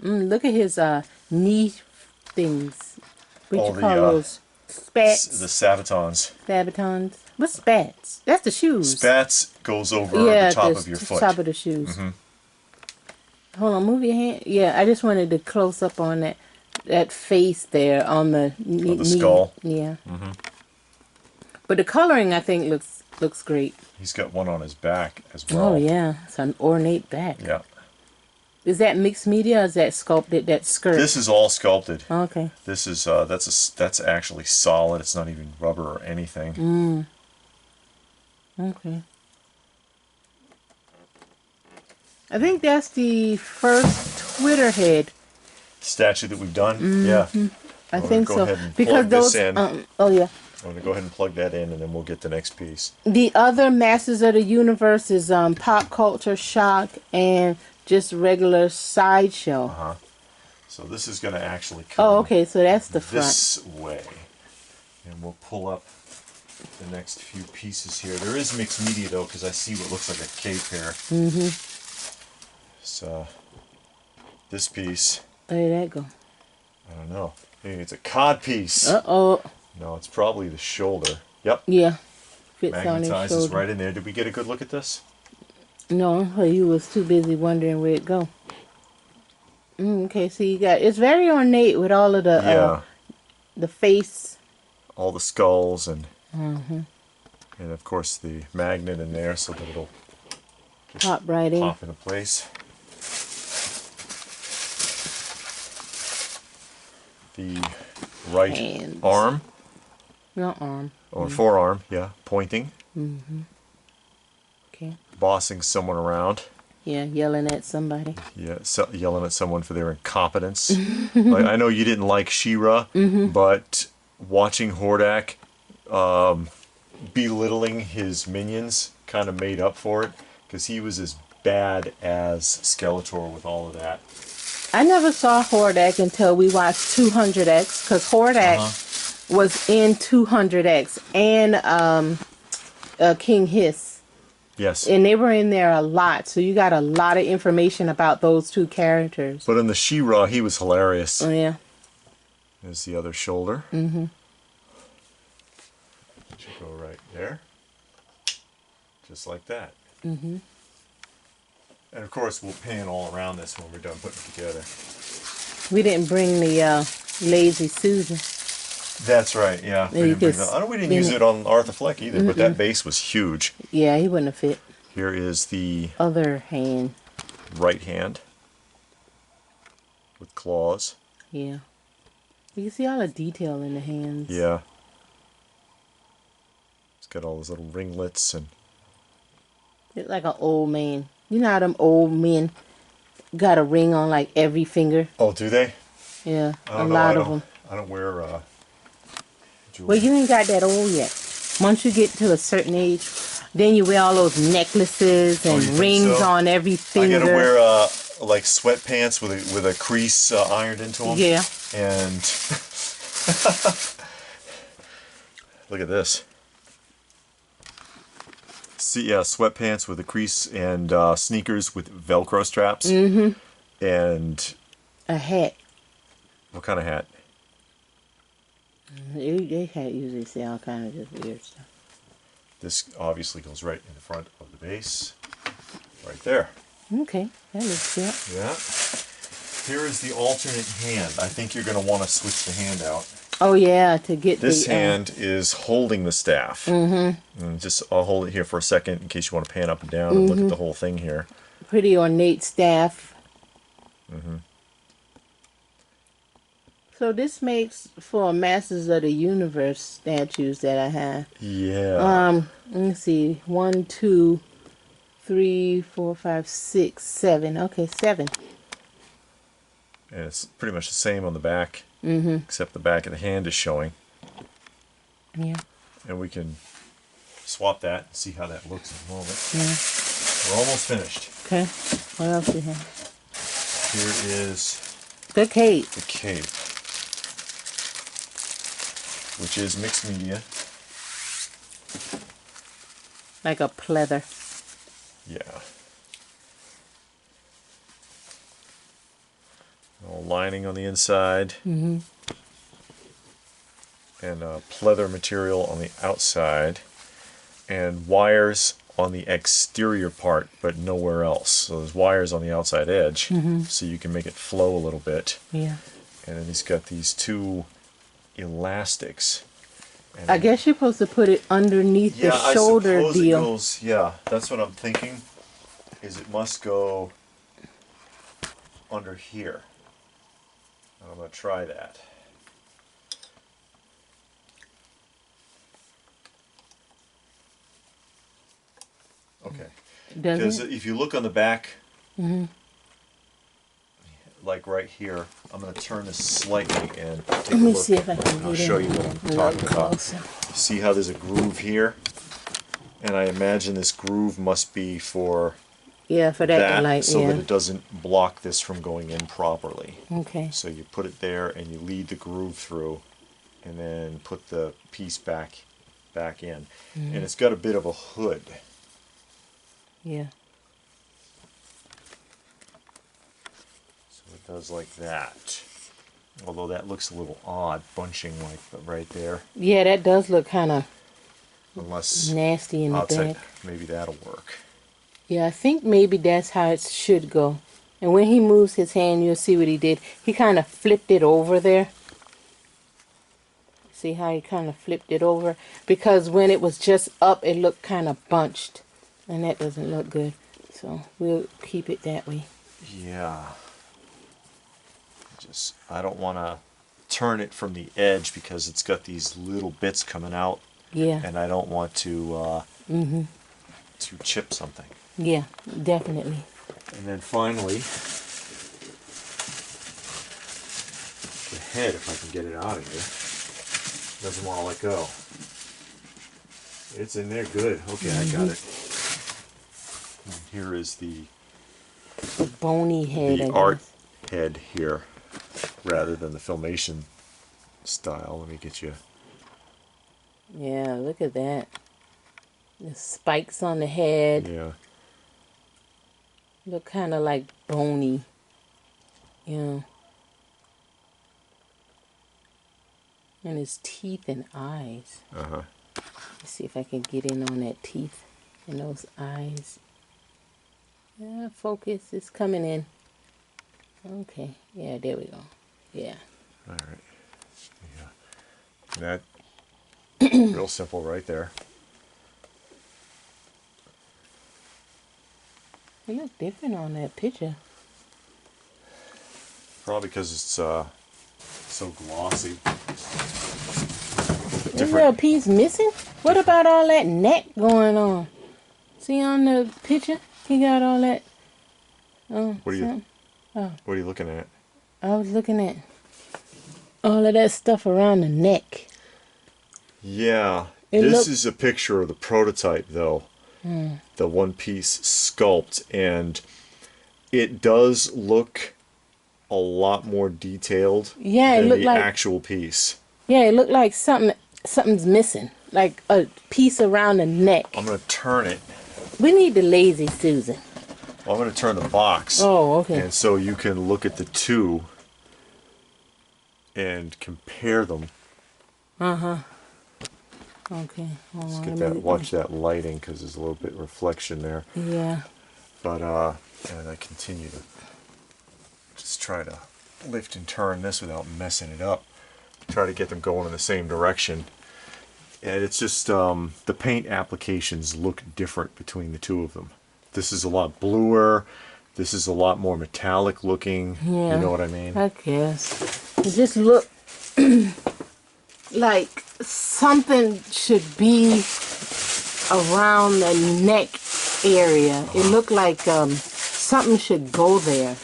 Look at his knee things. What Oh, you call those? Spats? the Sabatons. Sabatons? What's spats? That's the shoes. Spats goes over Yeah, the top of your foot. top of the shoes. Hold on, move your hand. Yeah, I just wanted to close up on that face there on the knee. Skull. Yeah. But the coloring, I think, looks great. He's got one on his back as well. Oh yeah, it's an ornate back. Yeah. Is that mixed media or is that sculpted, that skirt? This is all sculpted. Okay. This is that's actually solid. It's not even rubber or anything. Okay. I think that's the first Tweeterhead statue that we've done. Yeah. I think so. Because those oh yeah. I'm going to go ahead and plug that in, and then we'll get the next piece. The other Masters of the Universe is Pop Culture Shock and just regular Sideshow. So this is going to actually come Oh, okay. So that's the front. this way. And we'll pull up the next few pieces here. There is mixed media, though, because I see what looks like a cape here. So this piece, Where did that go? I don't know. Maybe it's a cod piece. Uh-oh. No, it's probably the shoulder. Yep. Yeah. Fits on his Magnetizes shoulder. right in there. Did we get a good look at this? No, you was too busy wondering where it go. Okay, so you got, it's very ornate with all of the face. All the skulls and of course the magnet in there so that it'll just Pop right in. pop into place. The right Hands. arm Not arm. or forearm, yeah, pointing, Okay. bossing someone around. Yeah, yelling at somebody. Yeah, yelling at someone for their incompetence. Like, I know you didn't like She-Ra, but watching Hordak belittling his minions kind of made up for it, because he was as bad as Skeletor with all of that. I never saw Hordak until we watched 200X, because Hordak was in 200X and King Hiss. Yes. And they were in there a lot, so you got a lot of information about those two characters. But in the She-Ra, he was hilarious. Oh, yeah. There's the other shoulder. Should go right there. Just like that. And of course, we'll pan all around this when we're done putting it together. We didn't bring the Lazy Susan. That's right, yeah. We didn't use it on Arthur Fleck either, but that base was huge. Yeah, he wouldn't have fit. Here is the Other hand. right hand with claws. Yeah. You can see all the detail in the hands. Yeah. It's got all those little ringlets and... It's like an old man. You know how them old men got a ring on like every finger? Oh, do they? Yeah, I a don't lot know. of them. I don't wear jewelry. Well, you ain't got that old yet. Once you get to a certain age, then you wear all those necklaces and you think rings so? on every finger. I gotta wear like sweatpants with a crease ironed into them. Yeah. And look at this. See, yeah, sweatpants with a crease and sneakers with Velcro straps. And a hat. what kind of hat? They had usually say all kind of just weird stuff. This obviously goes right in the front of the base. Right there. Okay, that looks good. Yeah. Here is the alternate hand. I think you're going to want to switch the hand out. Oh yeah, to get This hand is holding the staff. And just I'll hold it here for a second in case you want to pan up and down and look at the whole thing here. Pretty ornate staff. So this makes for Masters of the Universe statues that I have. Yeah. Let me see. 1, 2, 3, 4, 5, 6, 7. Okay, 7. And it's pretty much the same on the back, except the back of the hand is showing. Yeah. And we can swap that and see how that looks in a moment. Yeah. We're almost finished. Okay. What else do you have? Here is The cape. the cape, which is mixed media. Like a pleather. Yeah. lining on the inside, and pleather material on the outside, and wires on the exterior part, but nowhere else. So there's wires on the outside edge, so you can make it flow a little bit. Yeah. And then he's got these two elastics. And I guess you're supposed to put it underneath the shoulder I suppose deal. it goes, yeah, that's what I'm thinking, is it must go under here. I'm going to try that. Okay. Because if you look on the back, like right here, I'm going to turn this slightly and take a look. See if I can I'll show you what I'm talking about. See how there's a groove here? And I imagine this groove must be for for that light, so that it doesn't block this from going in properly. Okay. So you put it there and you lead the groove through, and then put the piece back in. And it's got a bit of a hood. Yeah. So it does like that. Although that looks a little odd, bunching like right there. Yeah, that does look kind of Unless nasty in the back. Maybe that'll work. Yeah, I think maybe that's how it should go. And when he moves his hand, you'll see what he did. He kind of flipped it over there. See how he kind of flipped it over? Because when it was just up, it looked kind of bunched. And that doesn't look good. So we'll keep it that way. Yeah. I don't want to turn it from the edge because it's got these little bits coming out. Yeah. And I don't want to chip something. Yeah, definitely. And then finally, the head, if I can get it out of here, doesn't want to let go. It's in there good. Okay, I got it. And here is the bony head. The art head here, rather than the Filmation style. Let me get you. Yeah, look at that. The spikes on the head. Yeah. Look kind of like bony. Yeah. And his teeth and eyes. Uh-huh. Let's see if I can get in on that teeth and those eyes. Yeah, focus is coming in. Okay. Yeah, there we go. Yeah. All right. Yeah. That real simple right there. It looks different on that picture. Probably because it's so glossy. Is there a piece missing? What about all that neck going on? See on the picture? He got all that. What are you looking at? I was looking at all of that stuff around the neck. Yeah. This is a picture of the prototype, though. The one-piece sculpt, and it does look a lot more detailed than the actual piece. Yeah, it looked like something's missing, like a piece around the neck. I'm going to turn it. We need the Lazy Susan. Well, I'm going to turn the box. Oh, okay. And so you can look at the two and compare them. Uh-huh. Okay. Let's get that. Watch that lighting because there's a little bit of reflection there. Yeah. But and I continue to just try to lift and turn this without messing it up. Try to get them going in the same direction. And it's just the paint applications look different between the two of them. This is a lot bluer. This is a lot more metallic looking. Yeah. You know what I mean? I guess. It just look like something should be around the neck area. It looked like something should go there.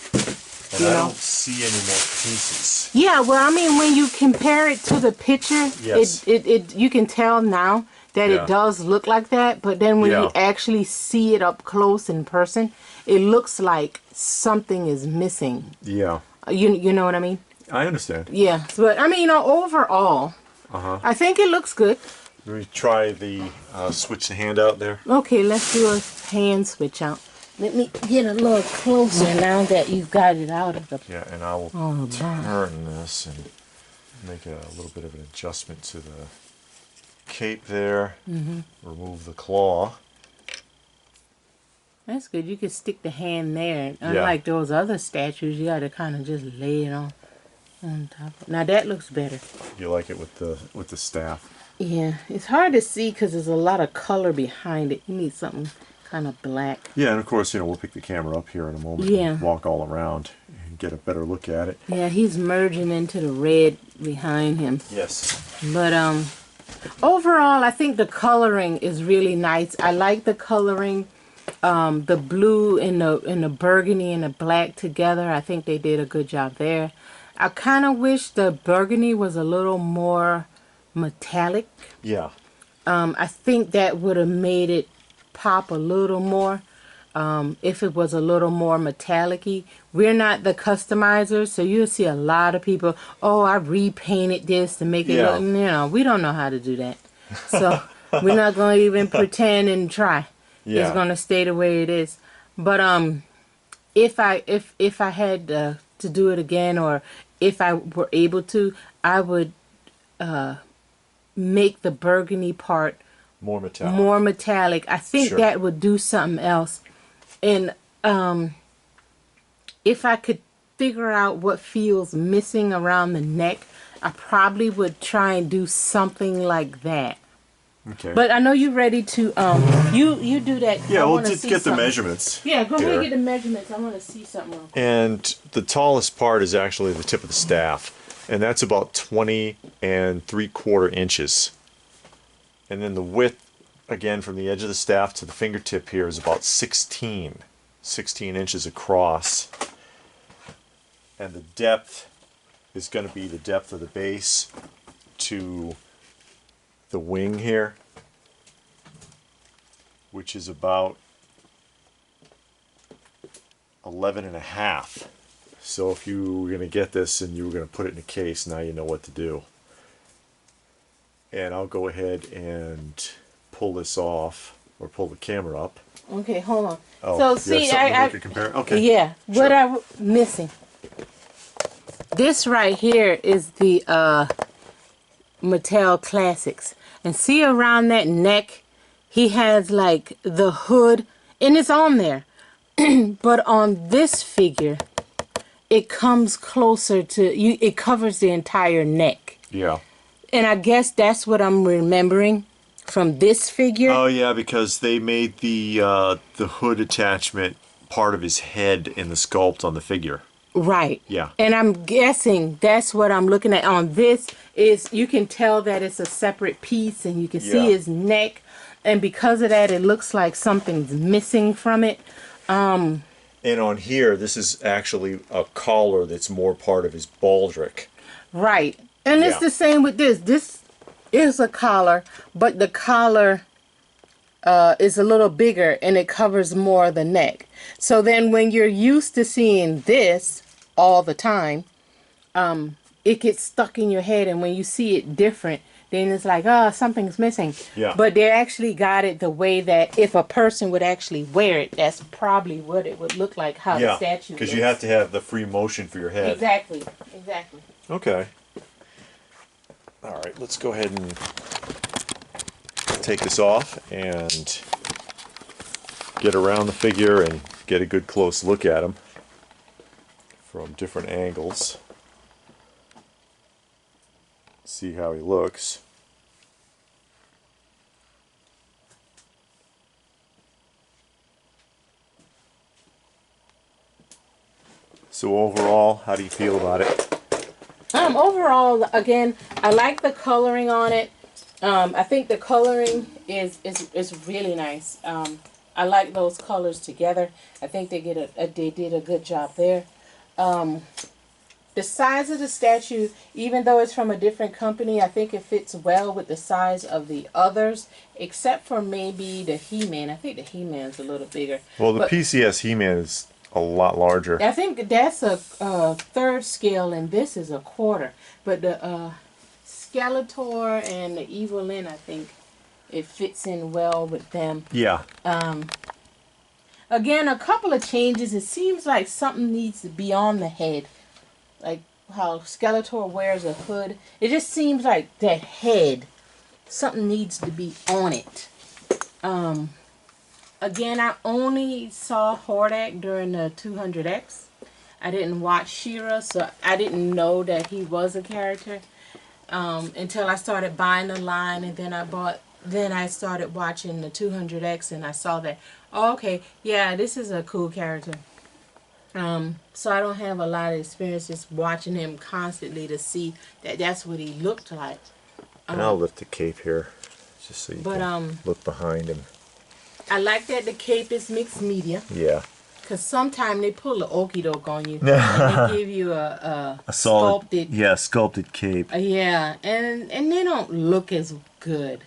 And I don't see any more pieces. Yeah, well, I mean, when you compare it to the picture, yes. it you can tell now that it does look like that. But then when you actually see it up close in person, it looks like something is missing. Yeah. You know what I mean? I understand. Yeah, but I mean, overall, I think it looks good. Let me try the switch the hand out there. Okay, let's do a hand switch out. Let me get a little closer now that you've got it out of the... Yeah, and I will turn this and make a little bit of an adjustment to the cape there. Remove the claw. That's good. You can stick the hand there. Unlike those other statues, you got to kind of just lay it on top. Now that looks better. You like it with the staff? Yeah, it's hard to see because there's a lot of color behind it. You need something kind of black. Yeah, and of course, we'll pick the camera up here in a moment. Yeah. And walk all around and get a better look at it. Yeah, he's merging into the red behind him. Yes. But overall, I think the coloring is really nice. I like the coloring. The blue and the burgundy and the black together. I think they did a good job there. I kind of wish the burgundy was a little more metallic. Yeah. I think that would have made it pop a little more if it was a little more metallic-y. We're not the customizers, so you'll see a lot of people, oh, I repainted this to make it look, we don't know how to do that. So we're not going to even pretend and try. Yeah. It's going to stay the way it is. But if I had to do it again, or if I were able to, I would make the burgundy part more metallic. More metallic. I think that would do something else. And if I could figure out what feels missing around the neck, I probably would try and do something like that. Okay. But I know you're ready to you do that. Yeah, we'll just get the measurements. Yeah, go ahead and get the measurements. I want to see something else. And the tallest part is actually the tip of the staff, and that's about 20 3/4 inches. And then the width, again, from the edge of the staff to the fingertip here is about 16 inches across. And the depth is going to be the depth of the base to the wing here, which is about 11.5. So if you were going to get this and you were going to put it in a case, now you know what to do. And I'll go ahead and pull this off, or pull the camera up. Okay, hold on. Oh, so see, I could compare. Okay. Yeah, what I'm missing. This right here is the Mattel Classics. And see around that neck, he has like the hood, and it's on there. But on this figure, it comes closer to you. It covers the entire neck. Yeah. And I guess that's what I'm remembering from this figure. Oh yeah, because they made the hood attachment part of his head in the sculpt on the figure. Right. Yeah. And I'm guessing that's what I'm looking at on this. Is you can tell that it's a separate piece, and you can see his neck, and because of that, it looks like something's missing from it. And on here, this is actually a collar that's more part of his baldric. Right. And it's the same with this. This is a collar, but the collar is a little bigger, and it covers more of the neck. So then when you're used to seeing this all the time, it gets stuck in your head, and when you see it different, then it's like, oh, something's missing. Yeah. But they actually got it the way that if a person would actually wear it, that's probably what it would look like, how the statue because you have to have the free motion for your head. Exactly. Exactly. Okay. All right, let's go ahead and take this off and get around the figure and get a good close look at him from different angles. See how he looks. So overall, how do you feel about it? Overall, again, I like the coloring on it. I think the coloring is really nice. I like those colors together. I think they did a good job there. The size of the statue, even though it's from a different company, I think it fits well with the size of the others, except for maybe the He-Man. I think the He-Man's a little bigger. Well, the PCS He-Man is a lot larger. I think that's a third scale, and this is a quarter. But the Skeletor and the Evelyn, I think it fits in well with them. Yeah. Again, a couple of changes. It seems like something needs to be on the head. Like how Skeletor wears a hood. It just seems like that head, something needs to be on it. Again, I only saw Hordak during the 200X. I didn't watch She-Ra, so I didn't know that he was a character until I started buying the line, and then I started watching the 200X, and I saw that, oh, okay, yeah, this is a cool character. So I don't have a lot of experience just watching him constantly to see that that's what he looked like. And I'll lift the cape here, just so you can look behind him. I like that the cape is mixed media. Yeah. Because sometimes they pull a okie doke on you. And they give you a solid, sculpted. Yeah, sculpted cape. Yeah, and they don't look as good.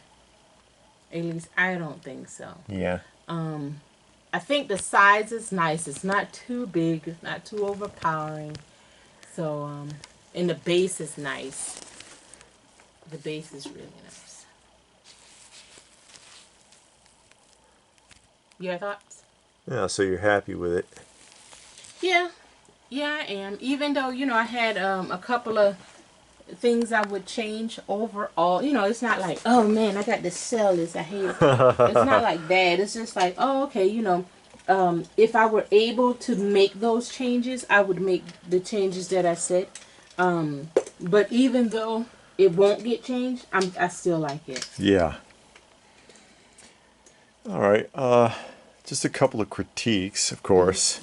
At least I don't think so. Yeah. I think the size is nice. It's not too big. It's not too overpowering. So, and the base is nice. The base is really nice. Your thoughts? Yeah, so you're happy with it? Yeah. Yeah, I am. Even though, you know, I had a couple of things I would change overall. You know, it's not like, oh man, I got to sell this. I hate it. It's not like that. It's just like, oh, okay, you know, if I were able to make those changes, I would make the changes that I said. But even though it won't get changed, I still like it. Yeah. All right. Just a couple of critiques, of course,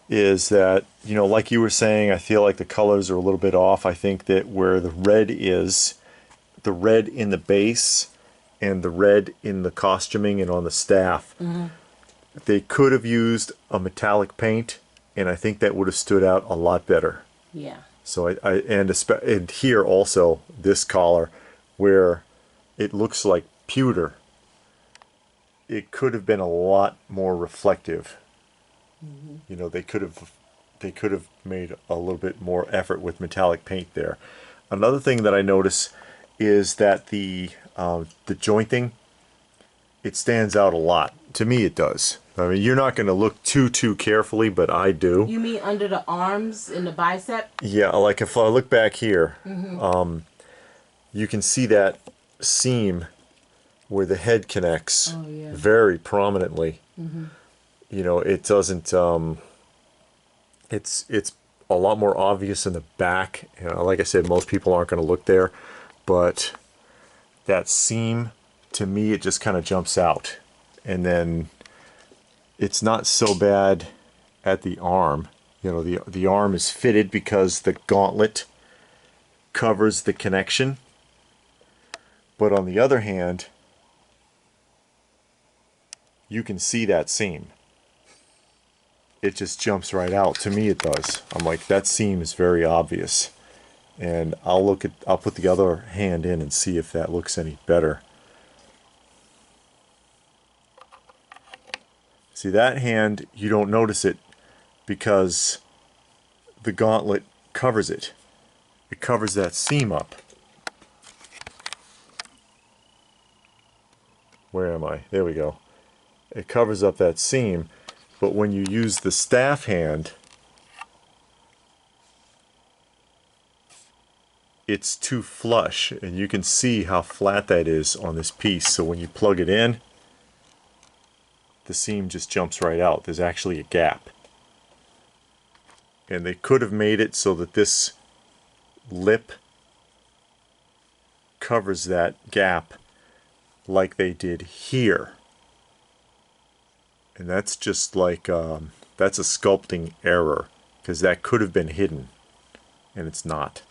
is that, you know, like you were saying, I feel like the colors are a little bit off. I think that where the red is, the red in the base and the red in the costuming and on the staff, they could have used a metallic paint, and I think that would have stood out a lot better. Yeah. So and here also, this collar, where it looks like pewter, it could have been a lot more reflective. You know, they could have made a little bit more effort with metallic paint there. Another thing that I notice is that the jointing, it stands out a lot. To me, it does. I mean, you're not going to look too carefully, but I do. You mean under the arms and the bicep? Yeah, like if I look back here, you can see that seam where the head connects very prominently. You know, it doesn't, it's a lot more obvious in the back. You know, like I said, most people aren't going to look there, but that seam, to me, it just kind of jumps out. And then it's not so bad at the arm. You know, the arm is fitted because the gauntlet covers the connection. But on the other hand, you can see that seam. It just jumps right out. To me, it does. I'm like, that seam is very obvious. And I'll put the other hand in and see if that looks any better. See, that hand, you don't notice it because the gauntlet covers it. It covers that seam up. Where am I? There we go. It covers up that seam, but when you use the staff hand, it's too flush, and you can see how flat that is on this piece. So when you plug it in, the seam just jumps right out. There's actually a gap. And they could have made it so that this lip covers that gap like they did here. And that's just like, that's a sculpting error, because that could have been hidden, and it's not.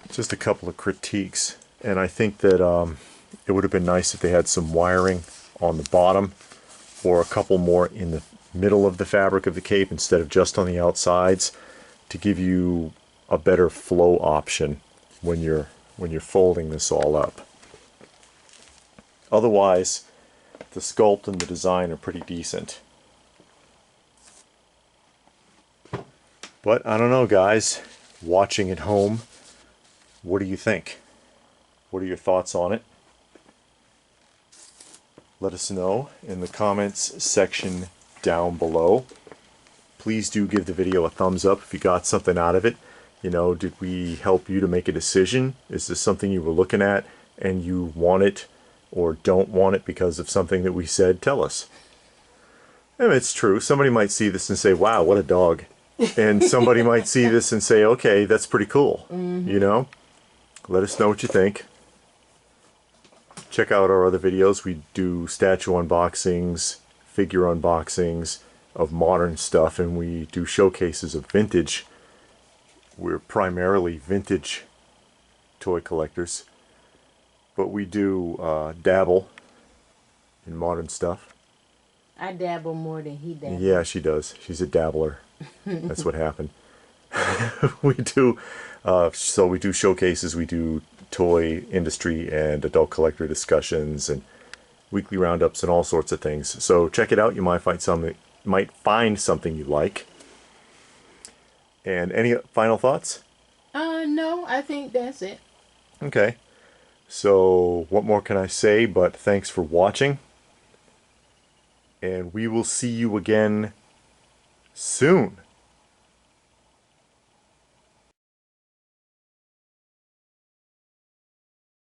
Just a couple of critiques, and I think that it would have been nice if they had some wiring on the bottom, or a couple more in the middle of the fabric of the cape instead of just on the outsides, to give you a better flow option when you're folding this all up. Otherwise, the sculpt and the design are pretty decent. But I don't know, guys, watching at home, what do you think? What are your thoughts on it? let us know in the comments section down below. Please do give the video a thumbs up if you got something out of it. You know, did we help you to make a decision? Is this something you were looking at and you want it or don't want it because of something that we said? Tell us. And it's true. Somebody might see this and say, wow, what a dog. And somebody might see this and say, okay, that's pretty cool. You know? Let us know what you think. Check out our other videos. We do statue unboxings, figure unboxings of modern stuff, and we do showcases of vintage. We're primarily vintage toy collectors, but we do dabble in modern stuff. I dabble more than he dabbles. Yeah, she does. She's a dabbler. That's what happened. We do so we do showcases, we do toy industry and adult collector discussions and weekly roundups and all sorts of things. So check it out. You might find something you like. And any final thoughts? No, I think that's it. Okay. So what more can I say but thanks for watching. And we will see you again soon.